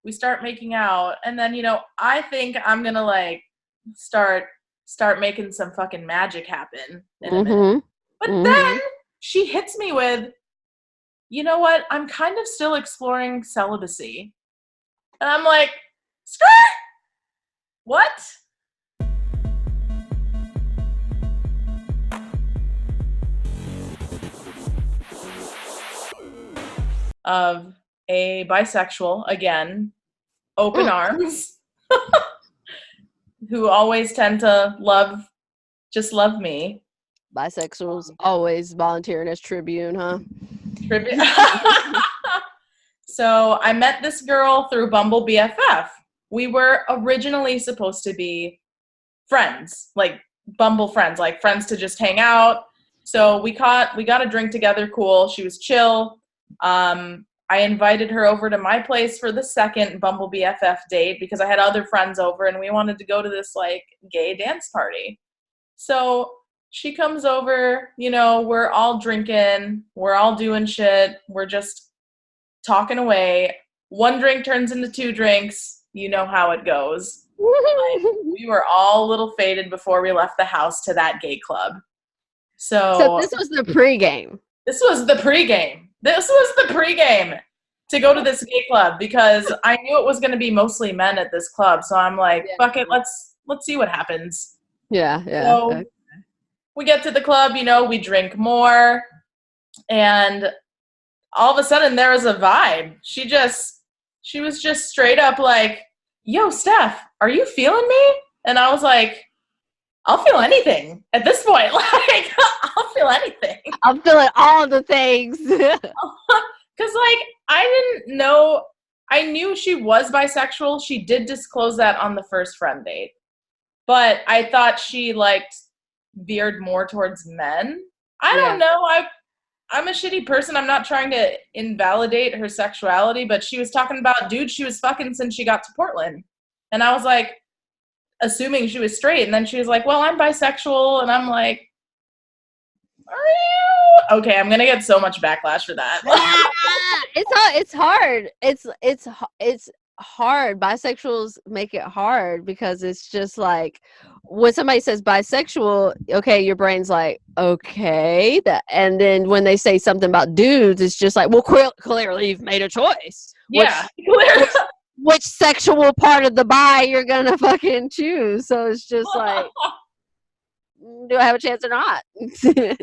We start making out, and then, I think I'm gonna like start making some fucking magic happen in a minute. But then she hits me with, you know what? I'm kind of still exploring celibacy. And I'm like, skirt! What? Of a bisexual, again, open arms, who always tend to just love me. Bisexuals always volunteering as Tribune, huh? So I met this girl through Bumble BFF. We were originally supposed to be friends, like Bumble friends, like friends to just hang out. So we got a drink together, cool. She was chill. I invited her over to my place for the second Bumble BFF date because I had other friends over and we wanted to go to this like gay dance party. So she comes over, we're all drinking, we're all doing shit, we're just talking away. One drink turns into 2 drinks, you know how it goes. Like, we were all a little faded before we left the house to that gay club. So this was the pregame. This was the pregame to go to this gay club because I knew it was going to be mostly men at this club. So I'm like, fuck it, let's see what happens. Yeah. So okay. We get to the club, we drink more, and all of a sudden there was a vibe. She was just straight up like, yo, Steph, are you feeling me? And I was like, I'll feel anything at this point. Like, I'll feel anything. I'm feeling all the things. Because, like, I didn't know. I knew she was bisexual. She did disclose that on the first friend date. But I thought she, veered more towards men. I don't know. I'm a shitty person. I'm not trying to invalidate her sexuality, but she was talking about dudes she was fucking since she got to Portland. And I was like, assuming she was straight, and then she was like, well, I'm bisexual, and I'm like, are you? Okay, I'm gonna get so much backlash for that. It's hard. It's hard. Bisexuals make it hard because it's just like when somebody says bisexual, okay, your brain's like, okay, and then when they say something about dudes, it's just like, well, clearly you've made a choice. Yeah, which sexual part of the bi you're gonna fucking choose. So it's just like, do I have a chance or not?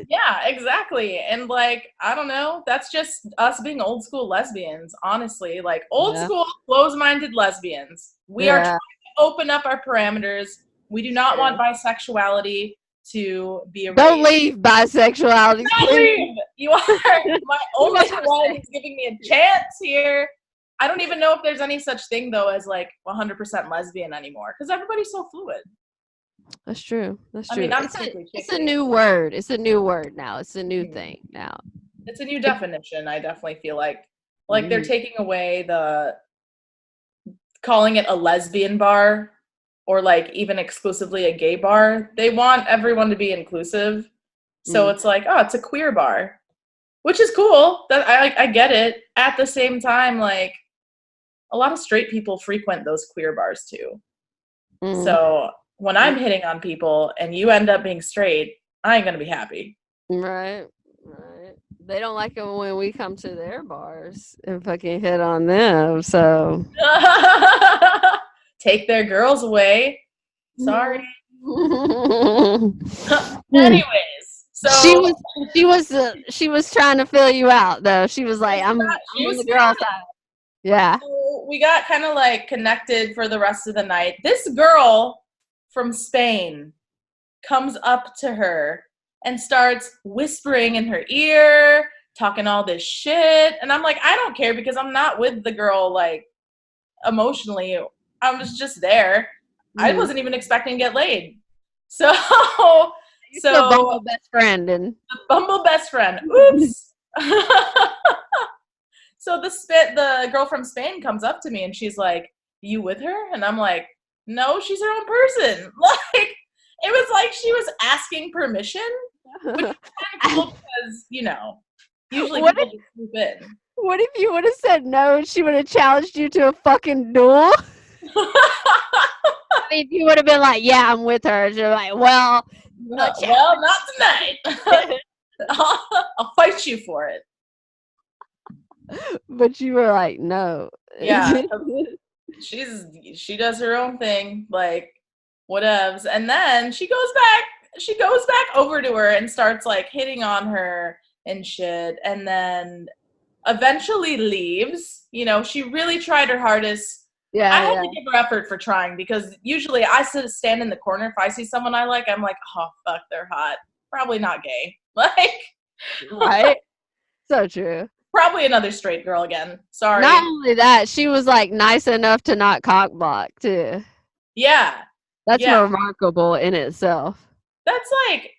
Yeah, exactly. And I don't know, that's just us being old school lesbians, honestly. Like old school closed-minded lesbians. We are trying to open up our parameters. We do not want bisexuality to be erased. Don't leave bisexuality. Don't leave. You are my only one who's giving me a chance here. I don't even know if there's any such thing, though, as 100% lesbian anymore, because everybody's so fluid. That's true. I mean, it's a new word. It's a new word now. It's a new thing now. It's a new definition, I definitely feel like. They're taking away calling it a lesbian bar or, even exclusively a gay bar. They want everyone to be inclusive. So it's like, oh, it's a queer bar, which is cool. That I get it. At the same time, a lot of straight people frequent those queer bars too. So when I'm hitting on people and you end up being straight, I ain't gonna be happy. Right. They don't like it when we come to their bars and fucking hit on them. So take their girls away. Sorry. Anyways, so she was trying to fill you out though. She was like, I'm on the girl side. Yeah. So we got kind of connected for the rest of the night. This girl from Spain comes up to her and starts whispering in her ear, talking all this shit. And I'm like, I don't care because I'm not with the girl, emotionally. I was just there. I wasn't even expecting to get laid. So the Bumble best friend. And the Bumble best friend. Oops. So the girl from Spain comes up to me and she's like, you with her? And I'm like, no, she's her own person. It was like she was asking permission, which is kind of cool because, usually people just swoop in. What if you would have said no and she would have challenged you to a fucking duel? I mean, you would have been like, yeah, I'm with her. You're like, well, no well, not tonight. I'll fight you for it. But you were like, no. Yeah. She does her own thing, like whatevs. And then she goes back over to her and starts like hitting on her and shit. And then eventually leaves. You know, she really tried her hardest. Yeah, I had to give her effort for trying because usually I stand in the corner. If I see someone I like, I'm like, oh, fuck, they're hot. Probably not gay. Like, right? So true. Probably another straight girl again. Sorry. Not only that, she was like nice enough to not cock block too. Yeah. That's remarkable in itself. That's like,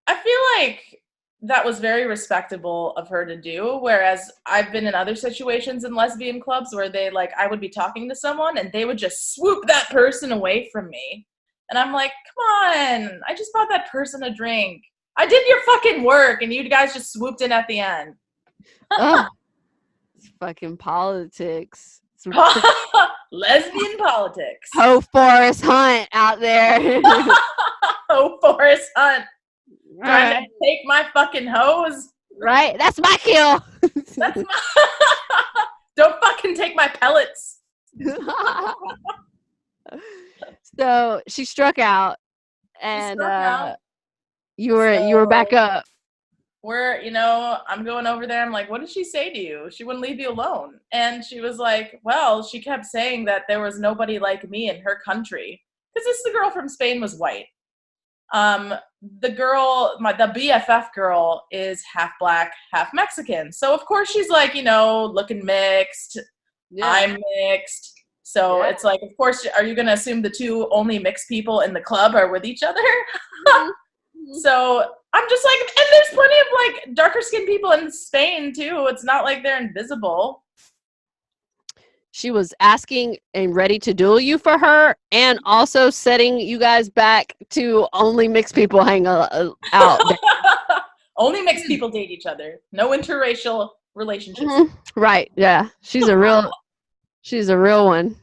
I feel like that was very respectable of her to do. Whereas I've been in other situations in lesbian clubs where they like, I would be talking to someone and they would just swoop that person away from me. And I'm like, come on, I just bought that person a drink. I did your fucking work and you guys just swooped in at the end. It's fucking politics. Lesbian politics. Ho Forrest Hunt out there. Ho Forrest Hunt. Trying Right. to take my fucking hose. Right? That's my kill. That's my Don't fucking take my pellets. So she struck out and you were back up. I'm going over there. I'm like, what did she say to you? She wouldn't leave you alone. And she was like, well, she kept saying that there was nobody like me in her country. Because the girl from Spain was white. The BFF girl is half black, half Mexican. So of course she's like, looking mixed. Yeah. I'm mixed. So it's like, of course, are you going to assume the two only mixed people in the club are with each other? So I'm just like, and there's plenty of like darker skinned people in Spain too. It's not like they're invisible. She was asking and ready to duel you for her and also setting you guys back to only mixed people hang out. Only mixed people date each other. No interracial relationships. Mm-hmm. Right. Yeah. She's a real one.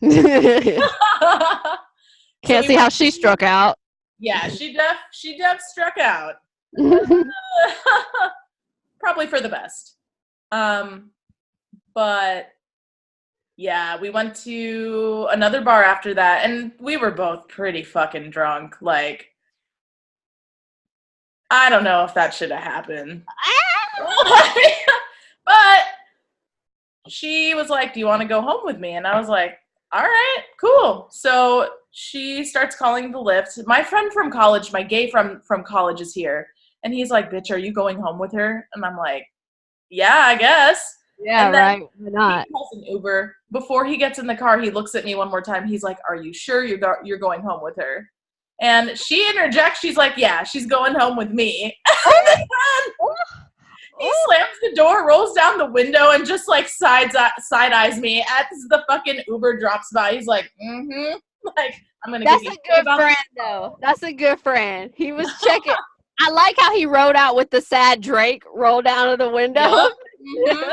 Can't see how she struck out. Yeah, she def struck out. Probably for the best. But yeah, we went to another bar after that and we were both pretty fucking drunk. Like, I don't know if that should have happened. But she was like, do you want to go home with me? And I was like, all right, cool. So she starts calling the Lyft. My friend from college, my gay friend from college is here. And he's like, bitch, are you going home with her? And I'm like, yeah, I guess. Yeah, right. Why not? He calls an Uber. Before he gets in the car, he looks at me one more time. He's like, are you sure you're going home with her? And she interjects. She's like, yeah, she's going home with me. He slams the door, rolls down the window, and just like side eyes me as the fucking Uber drops by. He's like, mm-hmm. Like, I'm gonna. That's a good friend, though. That's a good friend. He was checking. I like how he rode out with the sad Drake roll down of the window. Yep. Mm-hmm.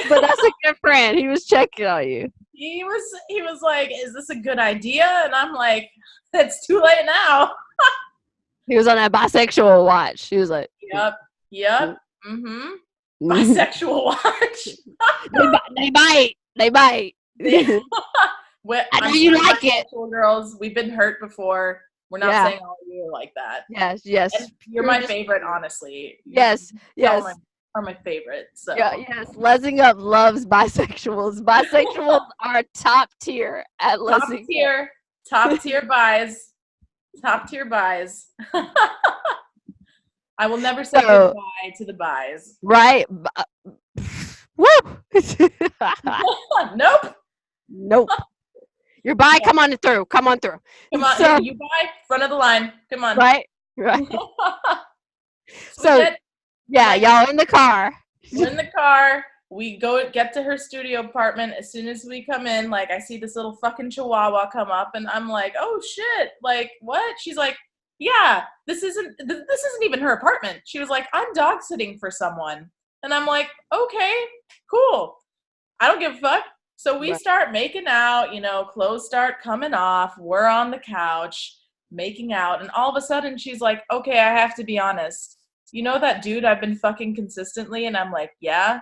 But that's a good friend. He was checking on you. He was like, is this a good idea? And I'm like, it's too late now. He was on that bisexual watch. He was like, yep. Mm-hmm. Bisexual watch. They bite. I know you like it. Girls, we've been hurt before. We're not saying all of you are like that. Yes. And you're my favorite, honestly. Yes. Are my favorite. So yes. LeZ'N loves bisexuals. Bisexuals are top tier at LeZ'N. Top tier buys. Top tier buys. I will never say goodbye to the buys. Right. Woo! Nope. Your buy, come on through. Come on, you buy front of the line. Come on. Right. So y'all in the car. We're in the car. We get to her studio apartment. As soon as we come in, like, I see this little fucking chihuahua come up, and I'm like, oh shit, like, what? She's like, yeah, this isn't even her apartment. She was like, I'm dog sitting for someone. And I'm like, okay. Cool. I don't give a fuck. So we Right. start making out, clothes start coming off. We're on the couch making out. And all of a sudden she's like, okay, I have to be honest. You know that dude I've been fucking consistently? And I'm like, yeah.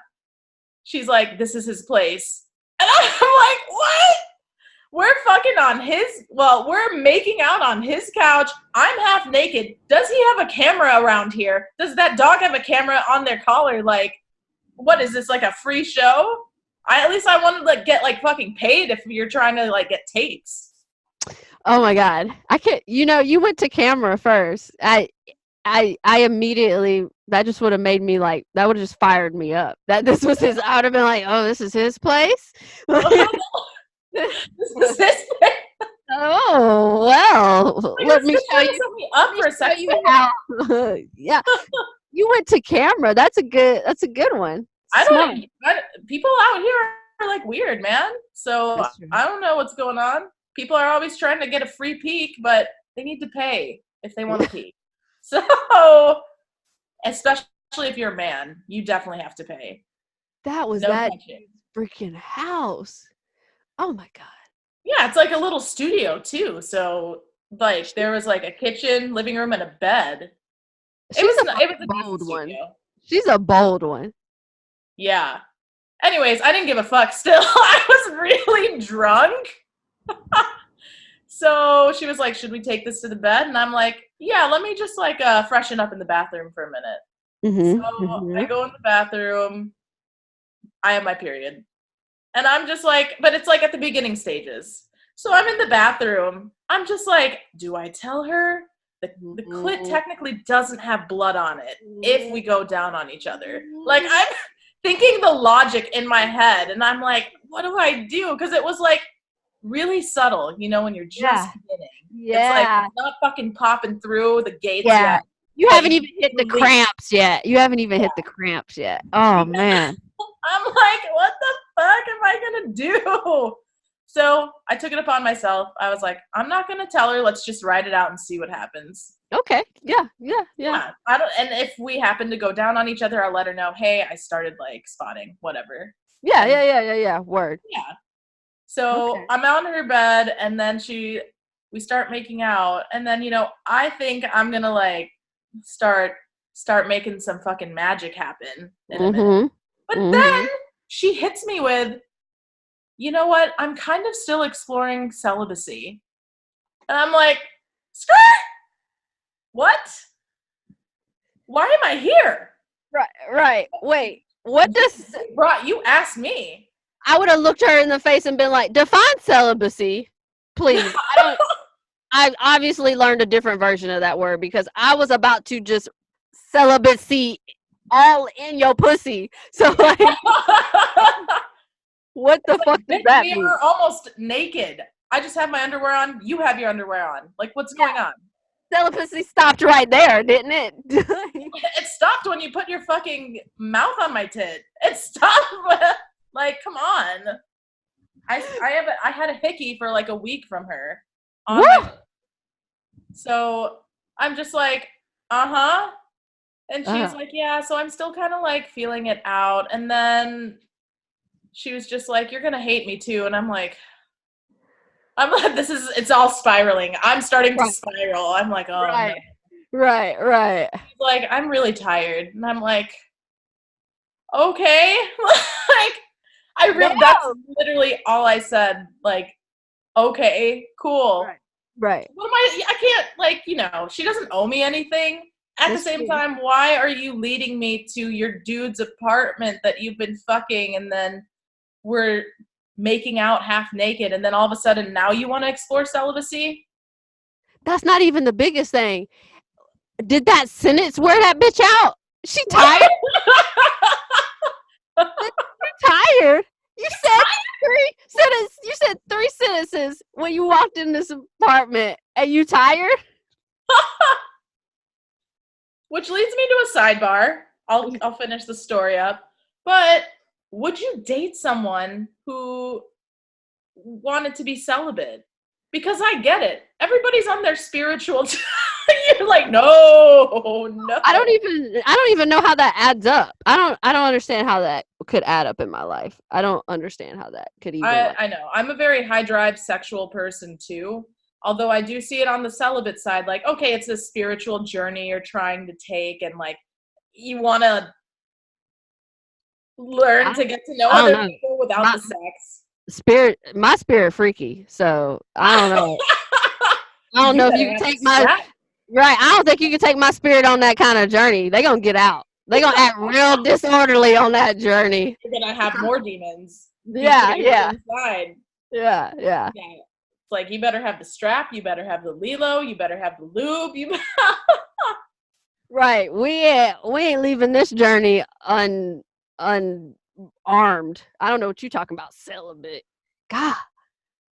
She's like, this is his place. And I'm like, what? We're making out on his couch. I'm half naked. Does he have a camera around here? Does that dog have a camera on their collar? Like, what is this, like a free show? At least I wanted to like get like fucking paid if you're trying to like get tapes. Oh my God. I can't, you went to camera first. I immediately, that just would have made me like, that would have just fired me up. That this was his, I would have been like, oh, this is his place? This is his place. Oh, well, let me show you. Set me up for a second. Yeah. You went to camera. That's a good one. People out here are like weird, man. So I don't know what's going on. People are always trying to get a free peek, but they need to pay if they want to peek. So, especially if you're a man, you definitely have to pay. That was that freaking house. Oh my God. Yeah, it's like a little studio too. So, like, there was like a kitchen, living room, and a bed. It was a bold one. She's a bold one. Yeah. Anyways, I didn't give a fuck still. I was really drunk. So she was like, should we take this to the bed? And I'm like, yeah, let me just like freshen up in the bathroom for a minute. I go in the bathroom. I have my period. And I'm just like, but it's like at the beginning stages. So I'm in the bathroom. I'm just like, do I tell her? The clit technically doesn't have blood on it if we go down on each other. Like, I'm thinking the logic in my head. And I'm like, what do I do? Because it was like really subtle, when you're just beginning. Yeah. It's like, it's not fucking popping through the gates yet. You haven't even hit the cramps yet. hit the cramps yet. Oh, man. I'm like, what the fuck am I going to do? So I took it upon myself. I was like, I'm not going to tell her. Let's just ride it out and see what happens. Okay. Yeah. And if we happen to go down on each other, I'll let her know, hey, I started like spotting, whatever. Yeah. Word. Yeah. So I'm on her bed, and then we start making out, and then, I think I'm going to like start making some fucking magic happen in a minute. But then she hits me with, you know what? I'm kind of still exploring celibacy. And I'm like, skirt! What? Why am I here? Right. Wait, what does... You asked me. I would have looked her in the face and been like, define celibacy, please. I obviously learned a different version of that word because I was about to just celibacy all in your pussy. So like, what the fuck does that mean? We are almost naked. I just have my underwear on. You have your underwear on. Like, what's going on? Celibacy stopped right there, didn't it? It stopped when you put your fucking mouth on my tit. It stopped. Like, come on. I had a hickey for like a week from her. So I'm just like, and she's like, yeah, so I'm still kind of like feeling it out. And then she was just like, you're going to hate me too. And I'm like, it's all spiraling. I'm starting to spiral. I'm like, oh, no. Right. She's like, I'm really tired. And I'm like, okay. Like, that's literally all I said. Like, okay, cool. Right. What am I can't, like, she doesn't owe me anything. At the same time, why are you leading me to your dude's apartment that you've been fucking, and then we're making out half naked, and then all of a sudden now you want to explore celibacy? That's not even the biggest thing. Did that sentence wear that bitch out? She tired? Tired? You said three sentences when you walked in this apartment, and you tired? Which leads me to a sidebar. I'll finish the story up. But would you date someone who wanted to be celibate? Because I get it. Everybody's on their spiritual You're like, no. I don't even know how that adds up. I don't understand how that could add up in my life. I don't understand how that could even. I know. I'm a very high drive sexual person too. Although I do see it on the celibate side, like, okay, it's a spiritual journey you're trying to take, and like, you want to learn to get to know other people without the sex. My spirit freaky, so I don't know. I don't know if you can take my right. I don't think you can take my spirit on that kind of journey. They gonna get out. They gonna act real disorderly on that journey. You're gonna have more demons. Yeah. Inside. Yeah. It's like, you better have the strap. You better have the Lilo. You better have the lube. Right. We ain't leaving this journey unarmed. I don't know what you're talking about, celibate. God.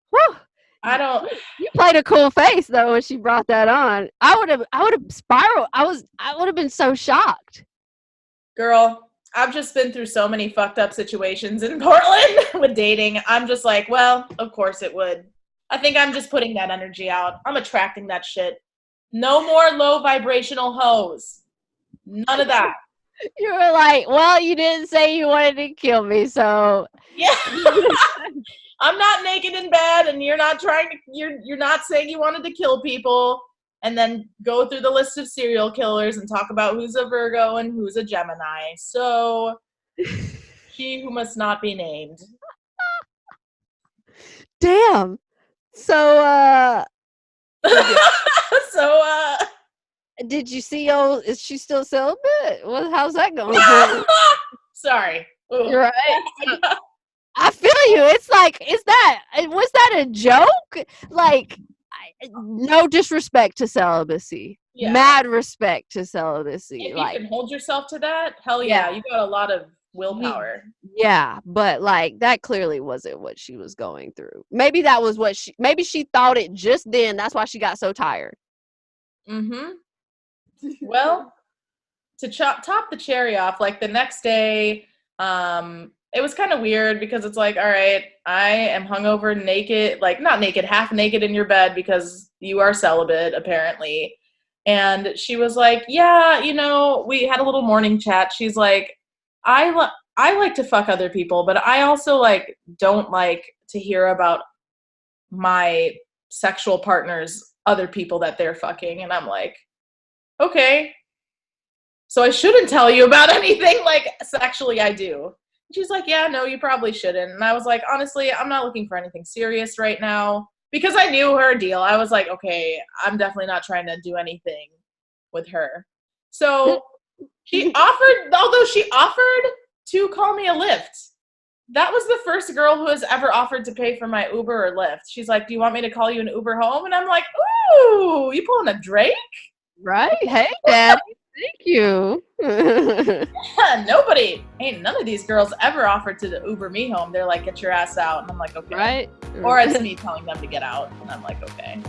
Whew. I don't. You played a cool face though when she brought that on. I would have spiraled. I would have been so shocked. Girl, I've just been through so many fucked up situations in Portland with dating. I'm just like, well, of course it would. I think I'm just putting that energy out. I'm attracting that shit. No more low vibrational hoes. None of that. You were like, well, you didn't say you wanted to kill me, so yeah. I'm not naked in bed, and you're not saying you wanted to kill people, and then go through the list of serial killers and talk about who's a Virgo and who's a Gemini. So, she who must not be named. Damn. So, did you see is she still celibate? How's that going? Sorry. Ooh. You're right. I feel you. It's like, was that a joke? Like, no disrespect to celibacy. Yeah. Mad respect to celibacy. If you can hold yourself to that, hell yeah. You got a lot of willpower. Yeah, but like, that clearly wasn't what she was going through. Maybe that was maybe she thought it just then. That's why she got so tired. Mm-hmm. Well, to top the cherry off, like the next day, it was kind of weird because it's like, all right, I am hungover, naked, like not naked, half naked in your bed because you are celibate, apparently. And she was like, yeah, we had a little morning chat. She's like, I like to fuck other people, but I also like don't like to hear about my sexual partner's other people that they're fucking. And I'm like, okay, so I shouldn't tell you about anything, like sexually I do. She's like, yeah, no, you probably shouldn't. And I was like, honestly, I'm not looking for anything serious right now, because I knew her deal. I was like, okay, I'm definitely not trying to do anything with her. So she offered to call me a Lyft. That was the first girl who has ever offered to pay for my Uber or Lyft. She's like, do you want me to call you an Uber home? And I'm like, ooh, you pulling a Drake? Right. Hey, Daddy. Thank you. None of these girls ever offered to Uber me home. They're like, get your ass out. And I'm like, okay. Right. Or it's me telling them to get out. And I'm like, okay.